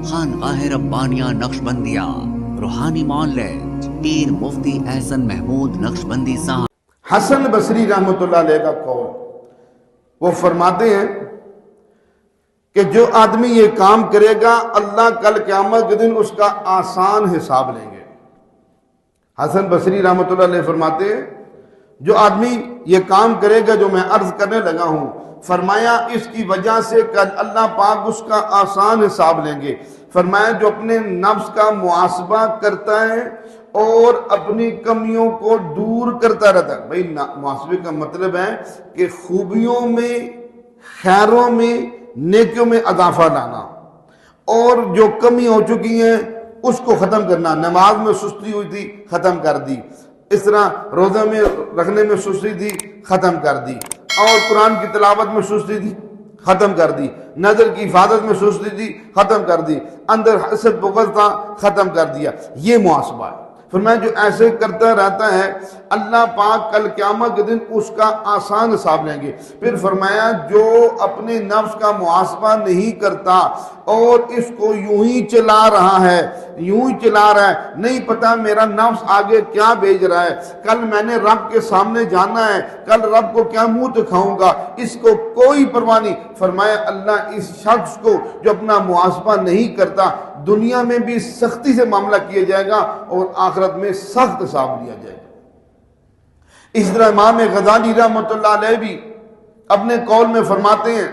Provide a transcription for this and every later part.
خانقاہ ربانیہ نقشبندیہ روحانی معالج پیر مفتی احسن محمود نقشبندی صاحب۔ حسن بصری رحمۃ اللہ علیہ کا قول، وہ فرماتے ہیں کہ جو آدمی یہ کام کرے گا اللہ کل قیامت کے دن اس کا آسان حساب لیں گے۔ حسن بصری رحمۃ اللہ علیہ فرماتے ہیں جو آدمی یہ کام کرے گا جو میں عرض کرنے لگا ہوں، فرمایا اس کی وجہ سے کل اللہ پاک اس کا آسان حساب لیں گے۔ فرمایا جو اپنے نفس کا محاسبہ کرتا ہے اور اپنی کمیوں کو دور کرتا رہتا ہے۔ بھائی محاسبے کا مطلب ہے کہ خوبیوں میں، خیروں میں، نیکیوں میں اضافہ لانا، اور جو کمی ہو چکی ہیں اس کو ختم کرنا۔ نماز میں سستی ہوئی تھی، ختم کر دی۔ اس طرح روزہ میں رکھنے میں سستی تھی، ختم کر دی۔ اور قرآن کی تلاوت میں سستی تھی، ختم کر دی۔ نظر کی حفاظت میں سستی تھی، ختم کر دی۔ اندر حسد بغض تھا، ختم کر دیا۔ یہ محاسبہ ہے۔ فرمایا جو ایسے کرتا رہتا ہے اللہ پاک کل قیامت کے دن اس کا آسان حساب لیں گے۔ پھر فرمایا جو اپنے نفس کا محاسبہ نہیں کرتا اور اس کو یوں ہی چلا رہا ہے، نہیں پتا میرا نفس آگے کیا بھیج رہا ہے، کل میں نے رب کے سامنے جانا ہے، کل رب کو کیا منہ دکھاؤں گا، اس کو کوئی پرواہ نہیں۔ فرمایا اللہ اس شخص کو جو اپنا محاسبہ نہیں کرتا دنیا میں بھی سختی سے معاملہ کیا جائے گا اور آخرت میں سخت حساب لیا جائے گا۔ اس طرح امام غزالی رحمۃ اللہ علیہ بھی اپنے قول میں فرماتے ہیں،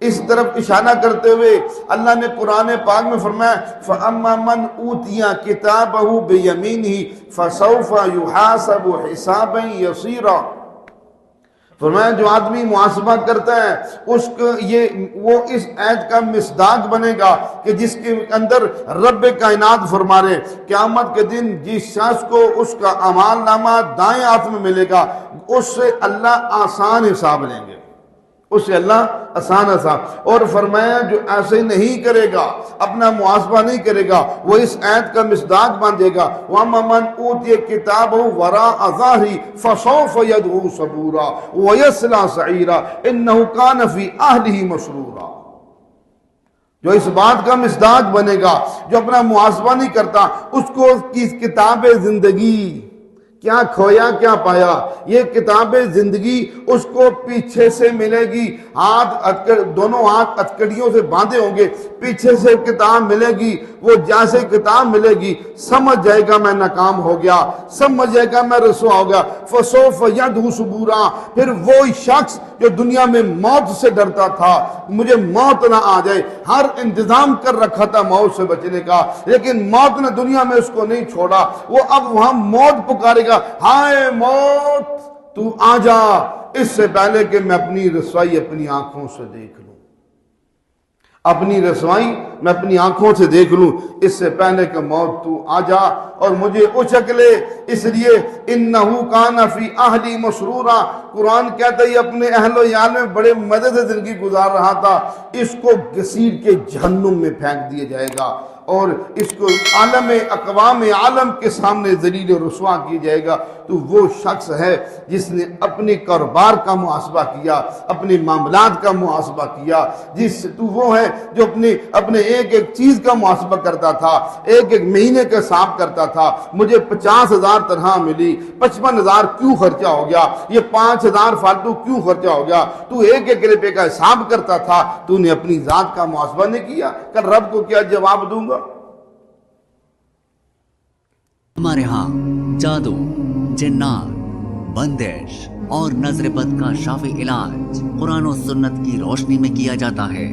اس طرف اشارہ کرتے ہوئے اللہ نے قرآن پاک میں فرمایا فَأَمَّا مَنْ أُوتِيَ كِتَابَهُ بِيَمِينِهِ فَسَوْفَ يُحَاسَبُ حِسَابًا يَسِيرًا۔ فرمایا جو آدمی محاسبہ کرتا ہے وہ اس عہد کا مصداق بنے گا کہ جس کے اندر رب کائنات فرما رہے قیامت کے دن جس شخص کو اس کا اعمال نامہ دائیں ہاتھ میں ملے گا اس سے اللہ آسان حساب لیں گے، اس سے اللہ آسان حساب۔ اور فرمایا جو ایسے نہیں کرے گا، اپنا محاسبہ نہیں کرے گا، وہ اس عہد کا مصداق بن جائے گا۔ وَأَمَّا مَنْ أُوتِيَ كِتَابَهُ وَرَاءَ ظَهْرِهِ فَسَوْفَ يَدْعُو ثُبُورًا وَيَصْلَىٰ سَعِيرًا إِنَّهُ كَانَ فِي أَهْلِهِ مَسْرُورًا۔ جو اس بات کا مصداق بنے گا، جو اپنا محاسبہ نہیں کرتا، اس کو کی کتاب زندگی کیا کھویا کیا پایا، یہ کتاب زندگی اس کو پیچھے سے ملے گی، دونوں ہاتھ ہتھکڑیوں سے باندھے ہوں گے، پیچھے سے کتاب ملے گی، وہ جیسے کتاب ملے گی سمجھ جائے گا میں ناکام ہو گیا، سمجھ جائے گا میں رسوا ہو گیا۔ فَسَوْفَ يَدْعُو ثُبُورًا، پھر وہی شخص جو دنیا میں موت سے ڈرتا تھا، مجھے موت نہ آ جائے، ہر انتظام کر رکھا تھا موت سے بچنے کا، لیکن موت نے دنیا میں اس کو نہیں چھوڑا، وہ اب وہاں موت پکارے گا، ہائے موت تو آ جا، اس سے پہلے کہ میں اپنی رسوائی اپنی آنکھوں سے دیکھ لوں، اپنی رسوائی میں اپنی آنکھوں سے دیکھ لوں، اس سے پہلے کہ موت تو آ جا اور مجھے اچک لے۔ اس لیے انہو کان فی اہلی مسرورا، قرآن کہتا ہے یہ اپنے اہل و عیال میں بڑے مزے سے زندگی گزار رہا تھا، اس کو گھسیٹ کے جہنم میں پھینک دیا جائے گا اور اس کو عالم اقوام عالم کے سامنے ذلیل و رسوا کیا جائے گا۔ تو وہ شخص ہے جس نے اپنے کاروبار کا محاسبہ کیا، اپنے معاملات کا محاسبہ کیا، تو وہ ہے جو اپنے ایک ایک چیز کا محاسبہ کرتا تھا، ایک ایک مہینے کا حساب کرتا تھا، مجھے 50,000 تنخواہ ملی، 55,000 کیوں خرچہ ہو گیا، یہ 5,000 فالتو کیوں خرچہ ہو گیا، تو ایک ایک روپے کا حساب کرتا تھا، تو نے اپنی ذات کا محاسبہ نہیں کیا، کل رب کو کیا جواب دوں گا۔ ہمارے ہاں جادو، جنات، بندش اور نظر بد کا شافی علاج قرآن و سنت کی روشنی میں کیا جاتا ہے۔